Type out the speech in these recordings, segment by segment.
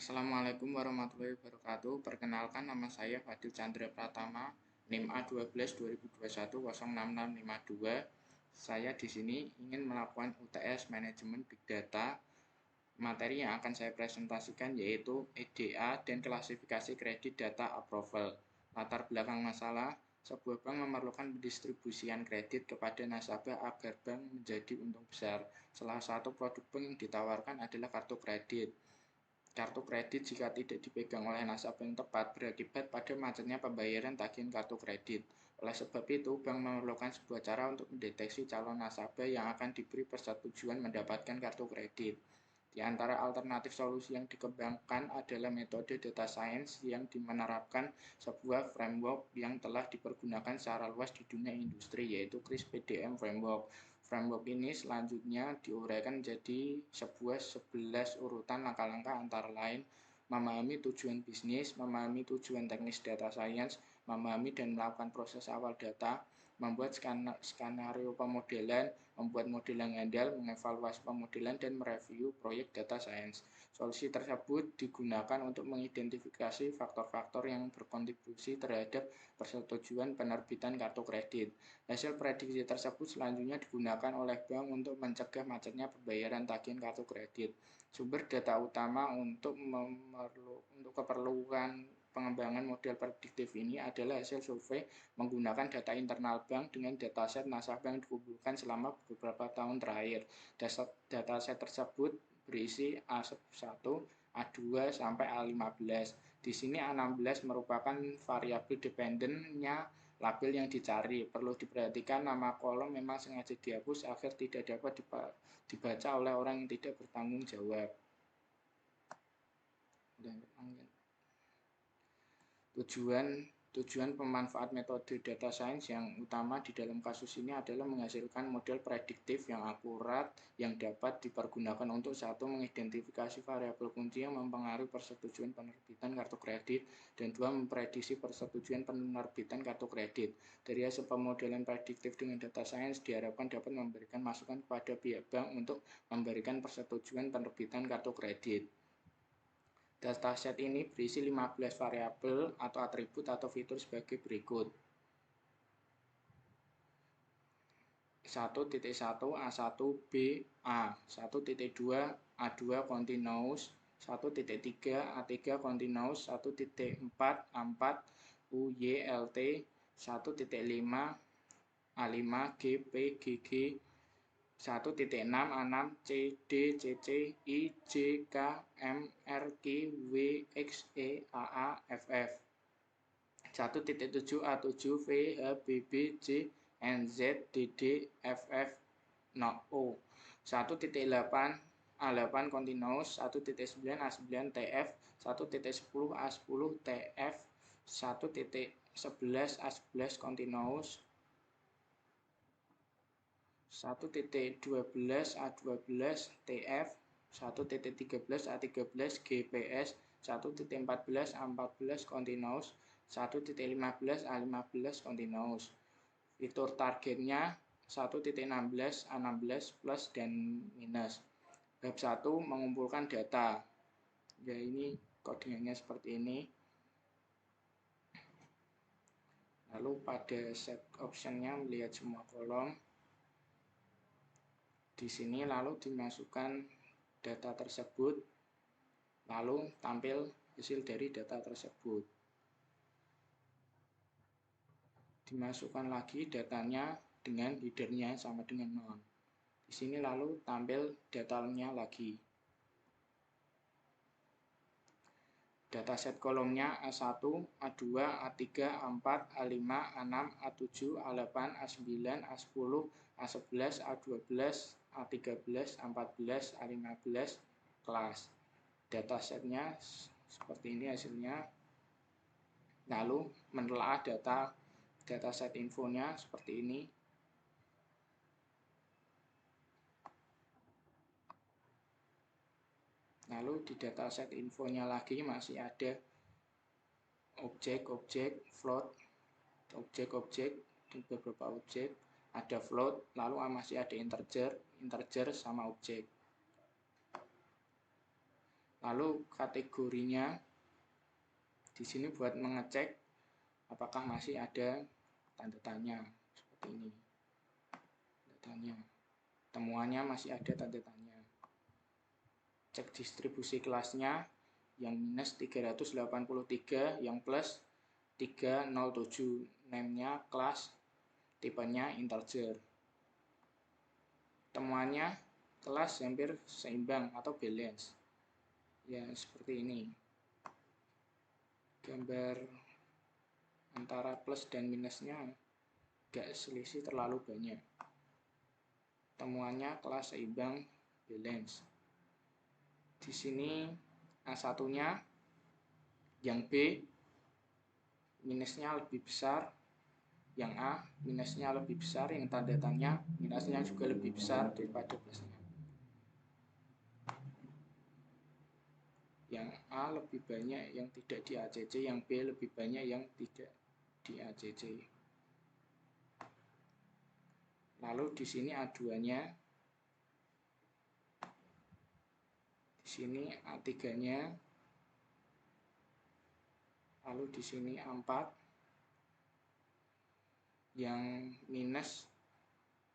Assalamualaikum warahmatullahi wabarakatuh. Perkenalkan, nama saya Fadil Chandra Pratama, NIM A12 2021 06652. Saya di sini ingin melakukan UTS Manajemen Big Data. Materi yang akan saya presentasikan yaitu EDA dan klasifikasi kredit data approval. Latar belakang masalah, sebuah bank memerlukan pendistribusian kredit kepada nasabah agar bank menjadi untung besar. Salah satu produk bank yang ditawarkan adalah kartu kredit. Kartu kredit jika tidak dipegang oleh nasabah yang tepat berakibat pada macetnya pembayaran tagihan kartu kredit. Oleh sebab itu, bank memerlukan sebuah cara untuk mendeteksi calon nasabah yang akan diberi persetujuan mendapatkan kartu kredit. Di antara alternatif solusi yang dikembangkan adalah metode data science yang menerapkan sebuah framework yang telah dipergunakan secara luas di dunia industri, yaitu CRISP-PDM Framework. Framework ini selanjutnya diuraikan menjadi 11 urutan langkah-langkah antara lain memahami tujuan bisnis, memahami tujuan teknis data science, memahami dan melakukan proses awal data, membuat skenario pemodelan, membuat model yang handal, mengevaluasi pemodelan, dan mereview proyek data science. Solusi tersebut digunakan untuk mengidentifikasi faktor-faktor yang berkontribusi terhadap persetujuan penerbitan kartu kredit. Hasil prediksi tersebut selanjutnya digunakan oleh bank untuk mencegah macetnya pembayaran tagihan kartu kredit. Sumber data utama untuk keperluan pengembangan model prediktif ini adalah hasil survei menggunakan data internal bank dengan dataset nasabah yang dikumpulkan selama beberapa tahun terakhir. Dataset tersebut berisi A1, A2 sampai A15. Di sini A16 merupakan variabel dependennya label yang dicari. Perlu diperhatikan nama kolom memang sengaja dihapus agar tidak dapat dibaca oleh orang yang tidak bertanggung jawab. Tujuan pemanfaat metode data science yang utama di dalam kasus ini adalah menghasilkan model prediktif yang akurat yang dapat dipergunakan untuk satu, mengidentifikasi variabel kunci yang mempengaruhi persetujuan penerbitan kartu kredit, dan dua, memprediksi persetujuan penerbitan kartu kredit. Dari hasil pemodelan prediktif dengan data science diharapkan dapat memberikan masukan kepada pihak bank untuk memberikan persetujuan penerbitan kartu kredit. Dataset ini berisi 15 variabel atau atribut atau fitur sebagai berikut. 1.1 A1 B A, 1.2 A2 continuous, 1.3 A3 continuous, 1.4 A4 UYLT, 1.5 A5 GP GG, 1.6 A6 CD CC I J K M R Q W X E AA FF, 1.7 A7 V H BB J N Z DD FF O, 1.8 A8 continuous, 1.9 A9 TF, 1.10 A10 TF, 1.11 A11 continuous, 1.12 A12 TF, 1.13 A13 GPS, 1.14 A14 continuous, 1.15 A15 continuous. Fitur targetnya 1.16 A16 plus dan minus. Bab 1 mengumpulkan data. Ya, ini kodenya seperti ini. Lalu pada set optionnya melihat semua kolom. Di sini lalu dimasukkan data tersebut, lalu tampil hasil dari data tersebut. Dimasukkan lagi datanya dengan headernya sama dengan nol. Di sini lalu tampil datanya lagi. Dataset kolomnya A1, A2, A3, A4, A5, A6, A7, A8, A9, A10, A11, A12, A13, A14, A15 kelas. Datasetnya seperti ini hasilnya. Lalu menelaah dataset infonya seperti ini. Lalu di dataset infonya lagi masih ada objek-objek, float, objek-objek, beberapa objek, ada float, lalu masih ada integer sama objek. Lalu kategorinya di sini buat mengecek apakah masih ada tanda tanya seperti ini. Tanda tanya. Temuannya masih ada tanda tanya. Cek distribusi kelasnya yang minus 383, yang plus 307. Name-nya kelas, tipenya integer. Temuannya kelas hampir seimbang atau balance. Ya, seperti ini. Gambar antara plus dan minusnya gak selisih terlalu banyak. Temuannya kelas seimbang balance. Di sini A1-nya yang B minusnya lebih besar, yang A minusnya lebih besar, yang tanda tanya minusnya juga lebih besar daripada plusnya. Yang A lebih banyak yang tidak di ACC, yang B lebih banyak yang tidak di ACC. Lalu di sini A2-nya, di sini A3-nya, lalu di sini A4, yang minus,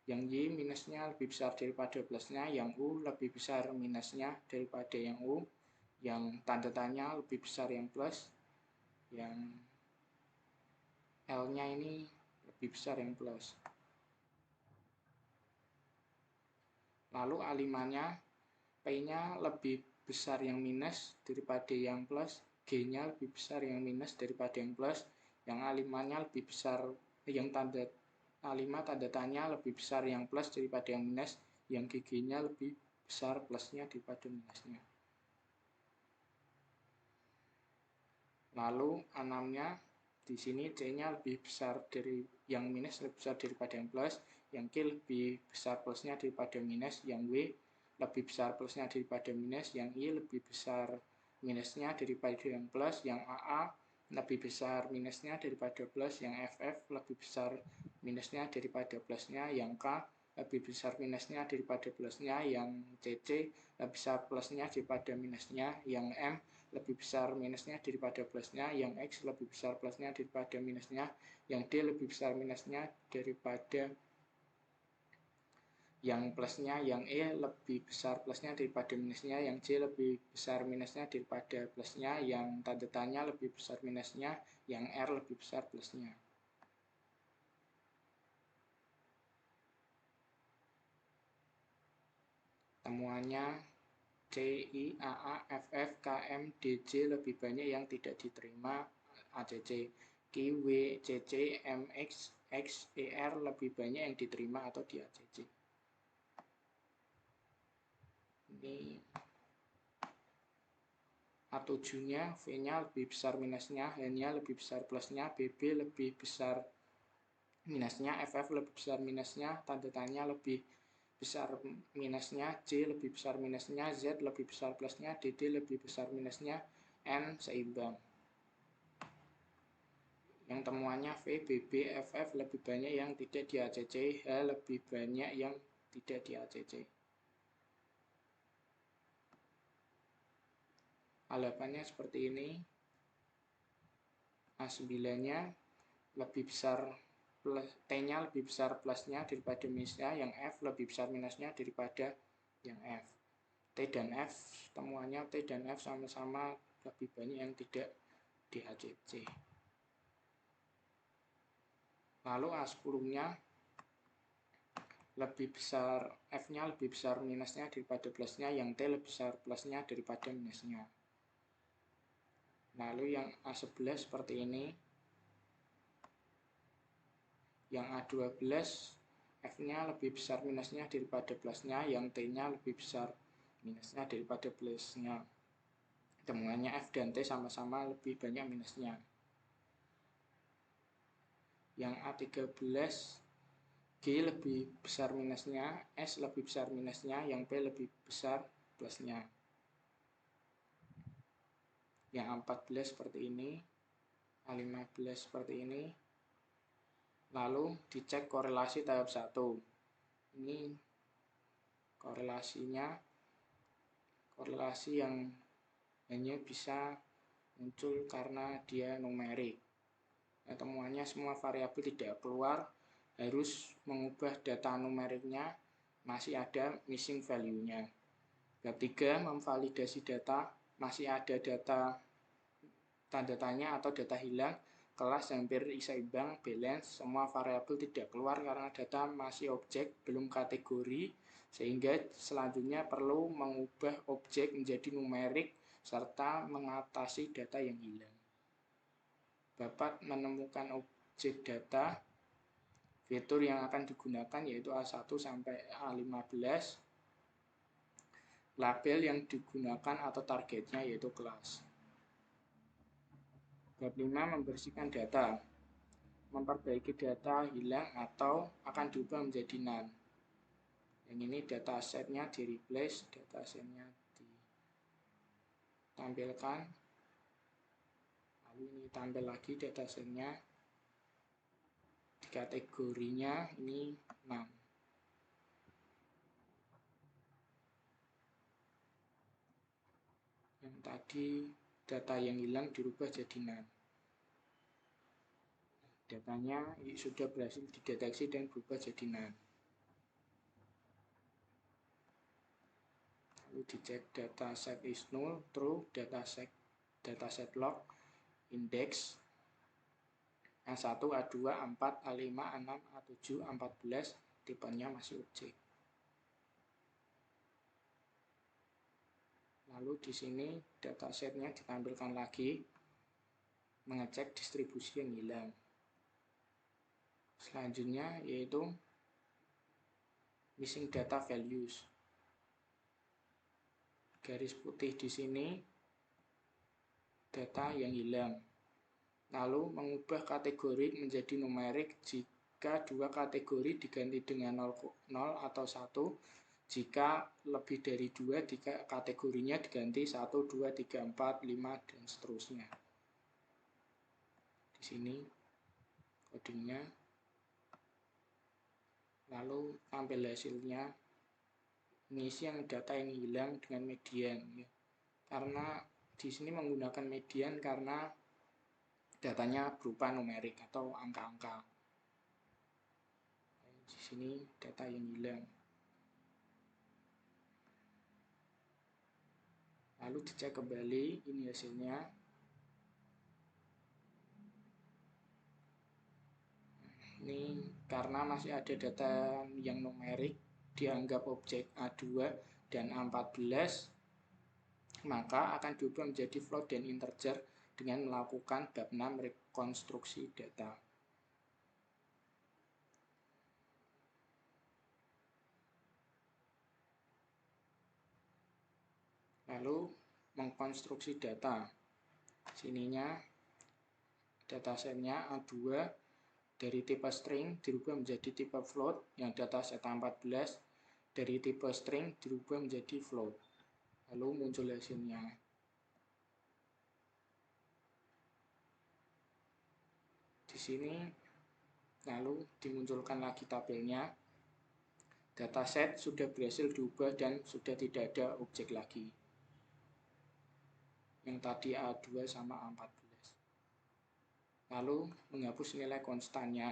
yang Y minusnya lebih besar daripada plusnya, yang U lebih besar minusnya daripada yang U, yang tanda tanya lebih besar yang plus, yang L-nya ini lebih besar yang plus. Lalu A5-nya, P-nya lebih besar yang minus daripada yang plus, G-nya lebih besar yang minus daripada yang plus, yang A5-nya lebih besar, yang tanda A5 tanda tanya lebih besar yang plus daripada yang minus, yang GG-nya lebih besar plusnya daripada minusnya. Lalu A6-nya, di sini C-nya lebih besar dari yang minus, lebih besar daripada yang plus, yang Q lebih besar plusnya daripada minus, yang W lebih besar plusnya daripada minus, yang I lebih besar minusnya daripada yang plus, yang AA lebih besar minusnya daripada plus, yang FF lebih besar minusnya daripada plusnya, yang K lebih besar minusnya daripada plusnya, yang CC lebih besar plusnya daripada minusnya, yang M lebih besar minusnya daripada plusnya, yang X lebih besar plusnya daripada minusnya, yang D lebih besar minusnya daripada yang plusnya, yang E lebih besar plusnya daripada minusnya, yang J lebih besar minusnya daripada plusnya, yang tanda tanya lebih besar minusnya, yang R lebih besar plusnya. Temuannya CI, AA, FF, KM, DJ lebih banyak yang tidak diterima ACC. QW, CC, MX, X, ER lebih banyak yang diterima atau di ACC. Ini A7-nya, V-nya lebih besar minusnya, H-nya lebih besar plusnya, BB lebih besar minusnya, FF lebih besar minusnya, tanda tanya lebih besar minusnya, J lebih besar minusnya, Z lebih besar plusnya, DD lebih besar minusnya, N seimbang. Yang temuannya V, BB, FF lebih banyak yang tidak di ACC, H lebih banyak yang tidak di ACC. A8-nya seperti ini. A9-nya lebih besar T-nya lebih besar plusnya daripada minusnya, yang F lebih besar minusnya daripada yang F. T dan F, temuannya T dan F sama-sama lebih banyak yang tidak di ACC. Lalu A10-nya lebih besar, F-nya lebih besar minusnya daripada plusnya, yang T lebih besar plusnya daripada minusnya. Lalu yang A11 seperti ini. Yang A12, F-nya lebih besar minusnya daripada plusnya, yang T-nya lebih besar minusnya daripada plusnya. Temuannya F dan T sama-sama lebih banyak minusnya. Yang A13, G lebih besar minusnya, S lebih besar minusnya, yang P lebih besar plusnya. Yang A14 seperti ini, A15 seperti ini. Lalu dicek korelasi tahap 1. Ini korelasinya, korelasi yang hanya bisa muncul karena dia numerik. Nah, temuannya semua variabel tidak keluar, harus mengubah data numeriknya, masih ada missing value-nya. Bab 3, memvalidasi data, masih ada data tanda tanya atau data hilang, kelas hampir seimbang, balance, semua variabel tidak keluar karena data masih objek, belum kategori, sehingga selanjutnya perlu mengubah objek menjadi numerik, serta mengatasi data yang hilang. Bab 4, menemukan objek data, fitur yang akan digunakan yaitu A1 sampai A15, label yang digunakan atau targetnya yaitu kelas. Bab 5, membersihkan data, memperbaiki data hilang atau akan diubah menjadi none. Yang ini data setnya di replace, data setnya ditampilkan, lalu ini tampil lagi data setnya, di kategorinya ini none. Yang tadi data yang hilang dirubah jadi none. Datanya sudah berhasil dideteksi dan berubah jadi none. Lalu dicek data set is null, true, data set log, index, A1, A2, A4, A5, A6, A7, A14, tipenya masih objek. Lalu di sini datasetnya ditampilkan lagi, mengecek distribusi yang hilang. Selanjutnya yaitu missing data values. Garis putih di sini data yang hilang. Lalu mengubah kategori menjadi numerik jika dua kategori diganti dengan 0 atau 1. Jika lebih dari 2, kategorinya diganti 1, 2, 3, 4, 5, dan seterusnya. Di sini kodenya. Lalu tampil hasilnya. Mengisi yang data yang hilang dengan median. Ya. Karena di sini menggunakan median karena datanya berupa numerik atau angka-angka. Di sini data yang hilang. Lalu dicek kembali, ini hasilnya. Ini karena masih ada data yang numerik, dianggap objek A2 dan A14, maka akan diubah menjadi float dan integer dengan melakukan bab 6 rekonstruksi data. Lalu mengkonstruksi data. Sininya datasetnya A2 dari tipe string dirubah menjadi tipe float, yang dataset A14 dari tipe string dirubah menjadi float. Lalu muncul hasilnya. Di sini lalu dimunculkan lagi tabelnya. Dataset sudah berhasil diubah dan sudah tidak ada objek lagi. Yang tadi A2 sama A14. Lalu menghapus nilai konstannya.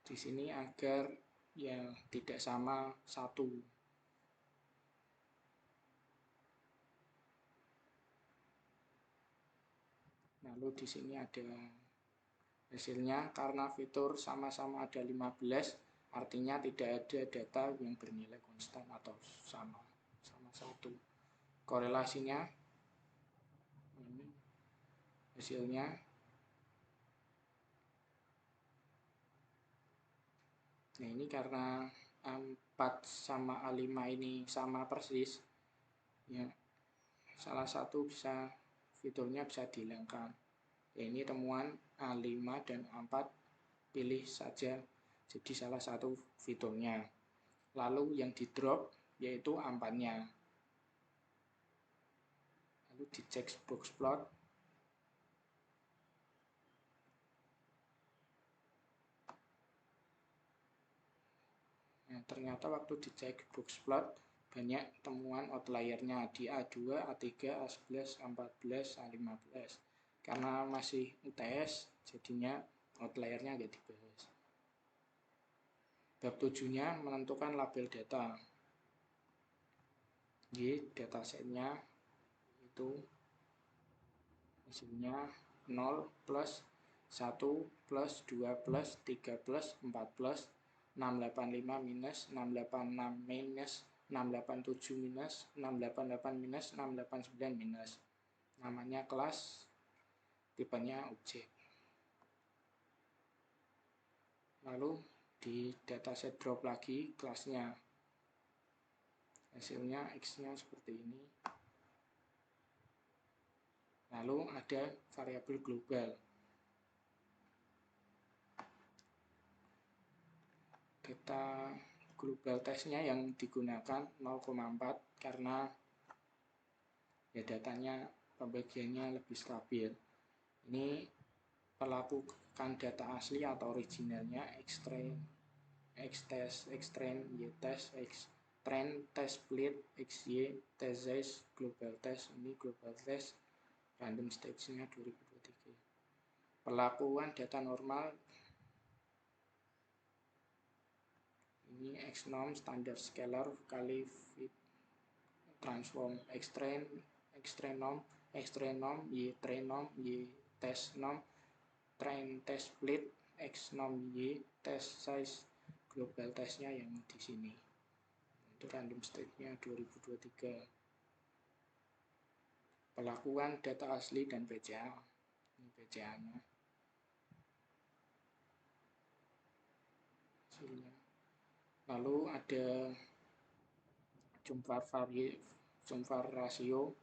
Di sini agar ya tidak sama 1. Lalu di sini ada hasilnya, karena fitur sama-sama ada 15, artinya tidak ada data yang bernilai konstan atau sama 1. Korelasinya ini hasilnya. Nah, ini karena A4 sama A5 ini sama persis, ya salah satu fiturnya bisa dihilangkan. Ya, ini temuan A5 dan A4, pilih saja jadi salah satu fiturnya. Lalu yang di drop yaitu A4-nya. Lalu dicek box plot. Nah, ternyata waktu dicek box plot banyak temuan outliernya di A2, A3, A11, A14, A15. Karena masih UTS, jadinya outliernya nggak dibahas. Bab 7-nya menentukan label data. Jadi datasetnya itu hasilnya 0 plus 1 plus 2 plus 3 plus 4 plus 685 minus 686 minus 687 minus 688 minus 689 minus. Namanya kelas, tipenya objek. Lalu di dataset drop lagi kelasnya. Hasilnya X-nya seperti ini. Lalu ada variabel global. Data global testnya yang digunakan 0,4 karena ya datanya pembagiannya lebih stabil. Ini perlakukan data asli atau originalnya X-train, X-test, X-train, Y-test, X-train, test split, XY, test size, global test. Ini global test, random stage-nya 2023. Perlakuan data normal ini X-norm, standard scalar, kali fit transform, X-train, X-train norm, Y-train norm, Y-test norm, train test split, X-norm, Y, test size, global testnya yang di sini. Itu random state-nya 2023. Perlakuan data asli dan PCA. Ini PCA-nya. Hasilnya. Lalu ada jumlah rasio.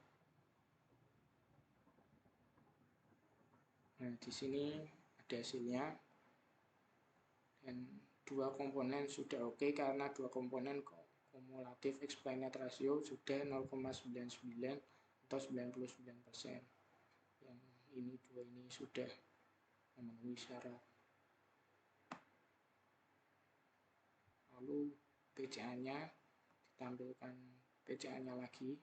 Nah, di sini ada hasilnya. Dan dua komponen sudah oke karena dua komponen kumulatif explained ratio sudah 0,99 atau 99%. Yang ini dua ini sudah memenuhi syarat. Lalu PCA-nya ditampilkan PCA-nya lagi.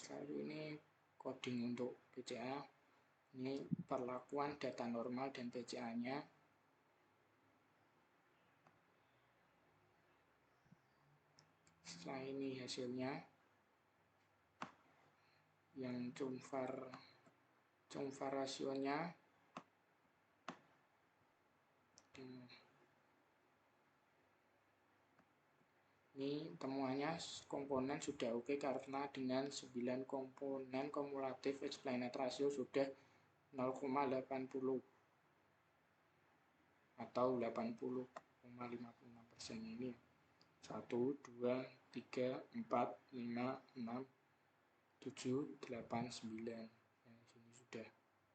Lalu ini coding untuk PCA. Ini perlakuan data normal dan PCA-nya. Setelah ini hasilnya yang jumlah rasionya ini temuannya komponen sudah oke karena dengan 9 komponen kumulatif explained ratio sudah 0,80 atau 80,56% ini. 1, 2, 3, 4, 5, 6, 7, 8, 9. Nah, sini sudah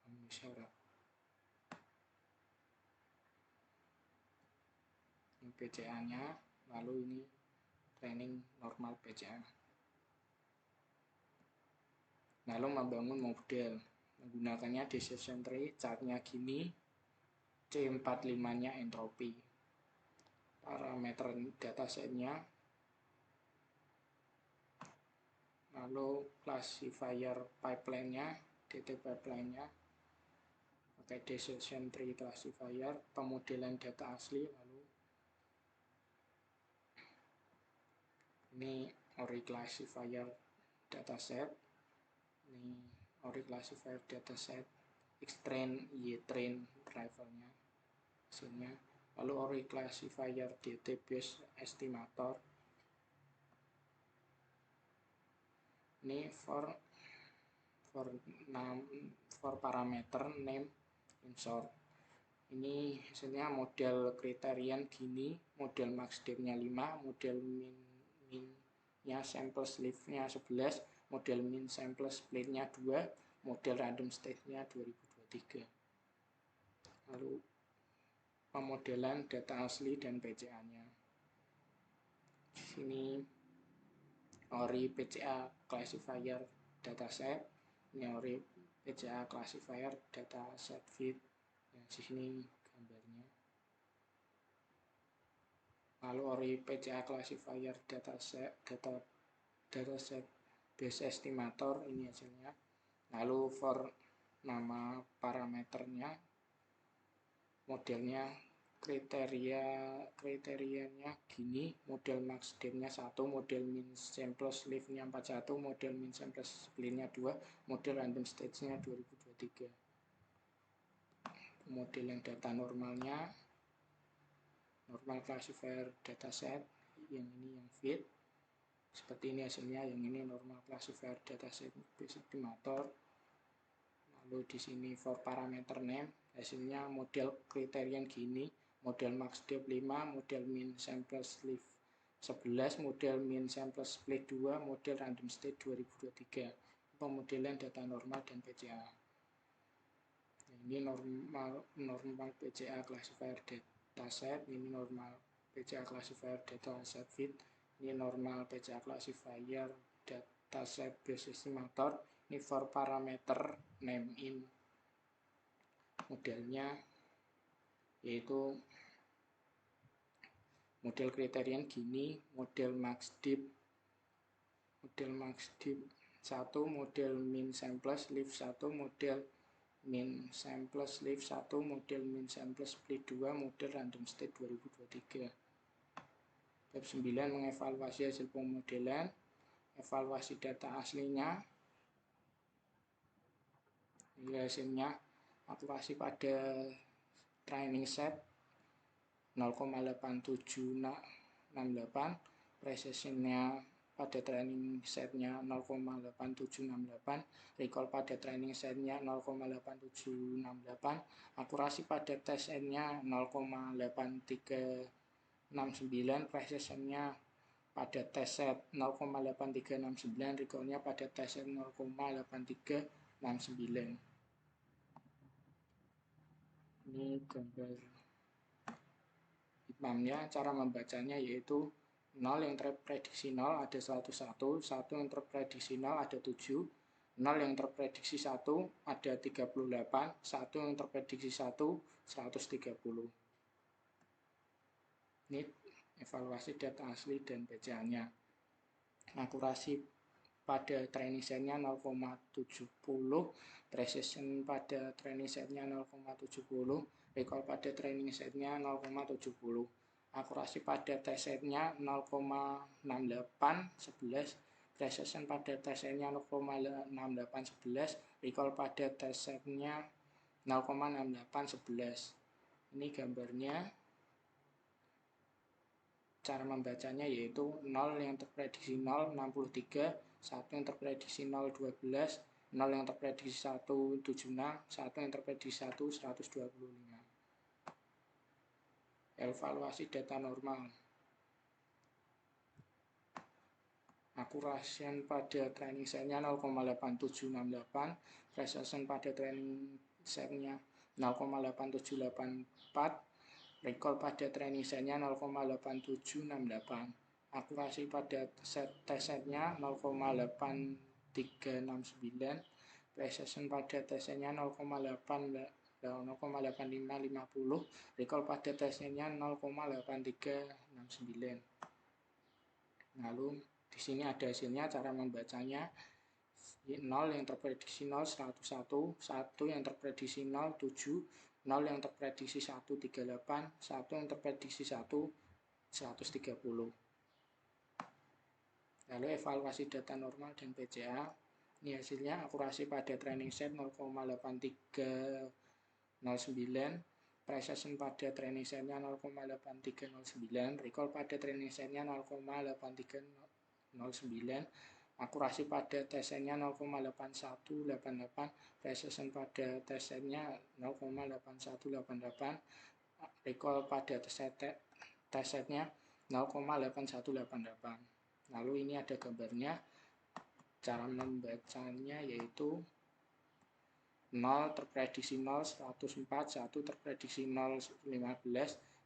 memenuhi syarat. Ini PCA-nya, lalu ini training normal PCA. Lalu membangun model. Menggunakannya decision tree, chartnya gini, C45-nya entropi. Parameter datasetnya, lalu classifier pipeline-nya, DT pipeline-nya, pakai decision tree classifier, pemodelan data asli, lalu ini ORI classifier dataset, ini ORI classifier dataset, X-train, Y-train drivernya, hasilnya, lalu ORI classifier DT base estimator. Ini for parameter name insert. Ini hasilnya model kriterian gini, model max depth-nya 5, model min-nya sample sleeve-nya 11, model min sample split-nya 2, model random state-nya 2023. Lalu pemodelan data asli dan PCA-nya. Di sini ORI PCA classifier dataset, ini ORI PCA classifier dataset fit. Yang di sini gambarnya. Lalu ori PCA classifier dataset base estimator, ini hasilnya. Lalu for nama parameternya, modelnya, kriterianya gini, model max dim-nya 1, model min sample sleeve-nya 41, model min sample split-nya 2, model random stage-nya 2023. Model yang data normalnya, normal classifier dataset, yang ini yang fit. Seperti ini hasilnya, yang ini normal classifier dataset base estimator. Lalu di sini for parameter name, hasilnya model kriterian gini, model max depth 5, model min sample sleeve 11, model min sample split 2, model random state 2023. Pemodelan data normal dan PCA. Ini normal PCA classifier dataset, ini normal PCA classifier dataset fit, ini normal PCA classifier dataset base estimator. Ini for parameter name in. Modelnya yaitu model kriterian gini, model max dip 1, model min sample sleeve 1, model min sample sleeve 1, model min sample split 2, model random state 2023. Bab 9 mengevaluasi hasil pemodelan, evaluasi data aslinya. Ini hasilnya, akurasi pada training set 0,8768, precisionnya pada training setnya 0,8768, recall pada training setnya 0,8768, akurasi pada tes setnya 0,8369, precisionnya pada tes set 0,8369, recallnya pada tes set 0,8369. Ini gambar hitmapnya. Cara membacanya yaitu 0 yang terprediksi 0 ada 101, 1 yang terprediksi 0 ada 7, 0 yang terprediksi 1 ada 38, 1 yang terprediksi 1 130. Ini evaluasi data asli dan PCA-nya. Akurasi pada training setnya 0,70, precision pada training setnya 0,70, recall pada training setnya 0,70, akurasi pada tes setnya 0,6811, precision pada tes setnya 0,6811, recall pada tes setnya 0,6811. Ini gambarnya. Cara membacanya yaitu 0 yang terprediksi 0, 63, 1 yang terprediksi 0, 12, 0 yang terprediksi 1, 76, 1 yang terprediksi 1, 125. Evaluasi data normal. Akurasi pada training setnya 0,8768, precision pada training setnya 0,8784, recall pada training setnya 0,8768, akurasi pada tes setnya 0,8369, precision pada tes setnya 0,8550, recall pada tes setnya 0,8369. Lalu di sini ada hasilnya. Cara membacanya 0 yang terprediksi 0 101, 1 yang terprediksi 0 7, 0 yang terprediksi 1 38, 1 yang terprediksi 1 130. Lalu evaluasi data normal dan PCA. Ini hasilnya, akurasi pada training set 0,8309, precision pada training setnya 0,8309, recall pada training setnya 0,8309, akurasi pada tes setnya 0,8188, precision pada tes setnya 0,8188, recall pada tes setnya 0,8188. Lalu ini ada gambarnya. Cara membacanya yaitu 0 terprediksi 0 104, 1 terprediksi 0 15,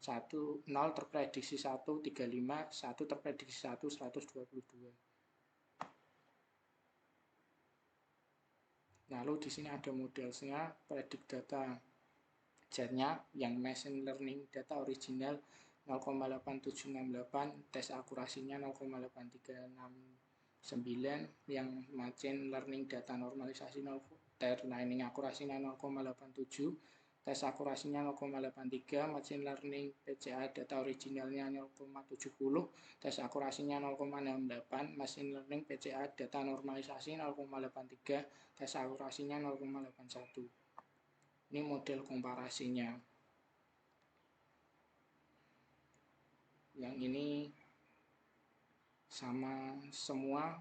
0 terprediksi 1 35, 1 terprediksi 1 122. Lalu di sini ada modelsnya, predict data Z-nya yang machine learning data original 0,8768, tes akurasinya 0,8369, yang machine learning data normalisasi training akurasinya 0,87, tes akurasinya 0,83, machine learning PCA data originalnya 0,70, tes akurasinya 0,68, machine learning PCA data normalisasi 0,83, tes akurasinya 0,81. Ini model komparasinya. Yang ini sama semua,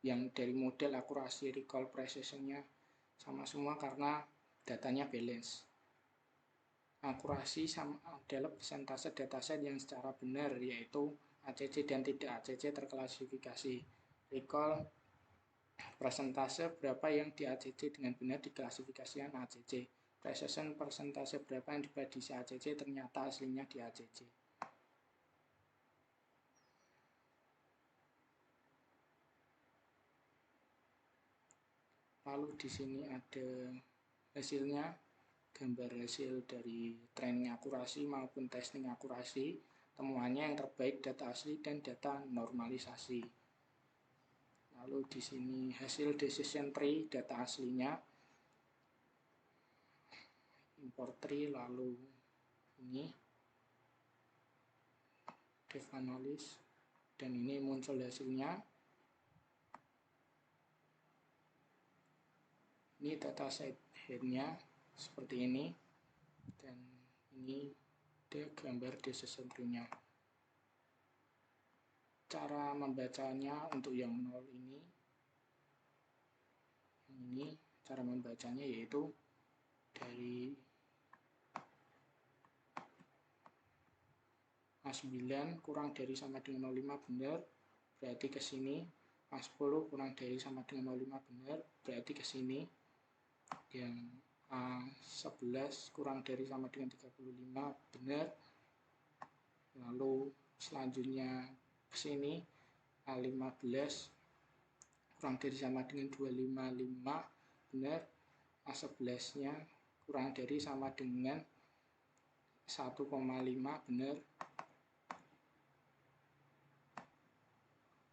yang dari model akurasi recall precision-nya sama semua karena datanya balance. Akurasi sama adalah persentase dataset yang secara benar, yaitu ACC dan tidak ACC terklasifikasi. Recall persentase berapa yang di ACC dengan benar diklasifikasikan ACC. Precision persentase berapa yang diprediksi ACC ternyata aslinya di ACC. Lalu di sini ada hasilnya, gambar hasil dari training akurasi maupun testing akurasi. Temuannya yang terbaik data asli dan data normalisasi. Lalu di sini hasil decision tree data aslinya, import tree, lalu ini dev analysis, dan ini muncul hasilnya. Ini dataset headnya seperti ini, dan ini ada gambar decision tree-nya. Cara membacanya untuk yang 0 ini cara membacanya yaitu dari A9 kurang dari sama dengan 05 benar, berarti ke sini. A10 kurang dari sama dengan 05 benar, berarti ke sini. Yang A11 kurang dari sama dengan 35 benar. Lalu selanjutnya ke sini A15 kurang dari sama dengan 255 benar. A11-nya kurang dari sama dengan 1,5 benar.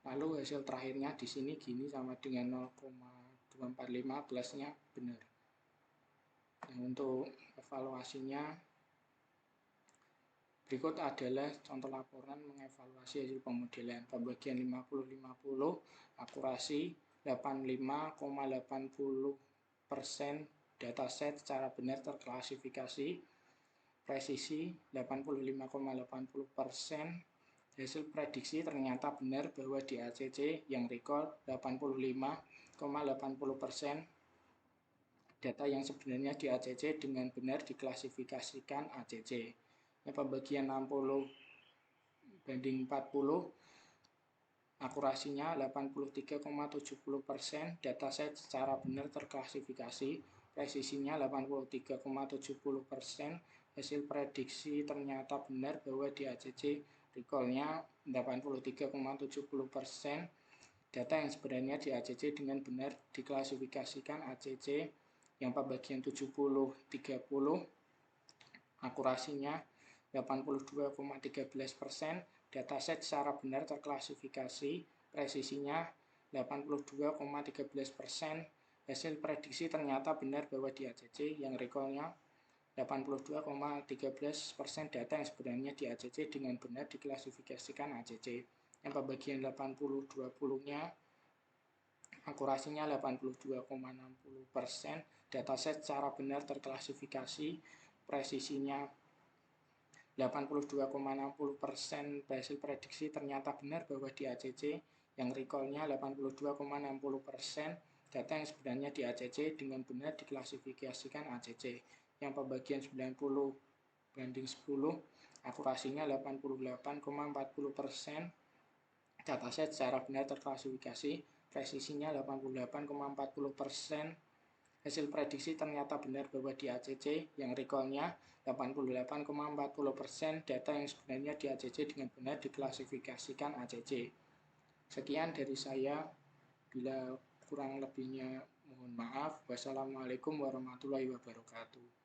Lalu hasil terakhirnya di sini gini sama dengan 0,245 plusnya benar. Dan untuk evaluasinya berikut adalah contoh laporan mengevaluasi hasil pemodelan. Pembagian 50-50, akurasi 85,80%, dataset secara benar terklasifikasi, presisi 85,80%, hasil prediksi ternyata benar bahwa di ACC yang recall 85,80%, data yang sebenarnya di ACC dengan benar diklasifikasikan ACC. Yang pembagian 60/40, akurasinya 83,70%, dataset secara benar terklasifikasi, presisinya 83,70%, hasil prediksi ternyata benar bahwa di ACC recall-nya 83,70%, data yang sebenarnya di ACC dengan benar diklasifikasikan ACC. Yang pembagian 70/30, akurasinya 82,13%, dataset secara benar terklasifikasi, presisinya 82,13%, hasil prediksi ternyata benar bahwa di ACC yang recall-nya 82,13%, data yang sebenarnya di ACC dengan benar diklasifikasikan ACC. Yang pembagian 80/20-nya, akurasinya 82,60%, dataset secara benar terklasifikasi, presisinya 82,60%, hasil prediksi ternyata benar bahwa di ACC yang recall-nya 82,60%, data yang sebenarnya di ACC dengan benar diklasifikasikan ACC. Yang pembagian 90/10, akurasinya 88,40%, dataset secara benar terklasifikasi, presisinya 88,40%, hasil prediksi ternyata benar bahwa di ACC yang recall-nya 88,40%, data yang sebenarnya di ACC dengan benar diklasifikasikan ACC. Sekian dari saya, bila kurang lebihnya Mohon maaf. Wassalamualaikum warahmatullahi wabarakatuh.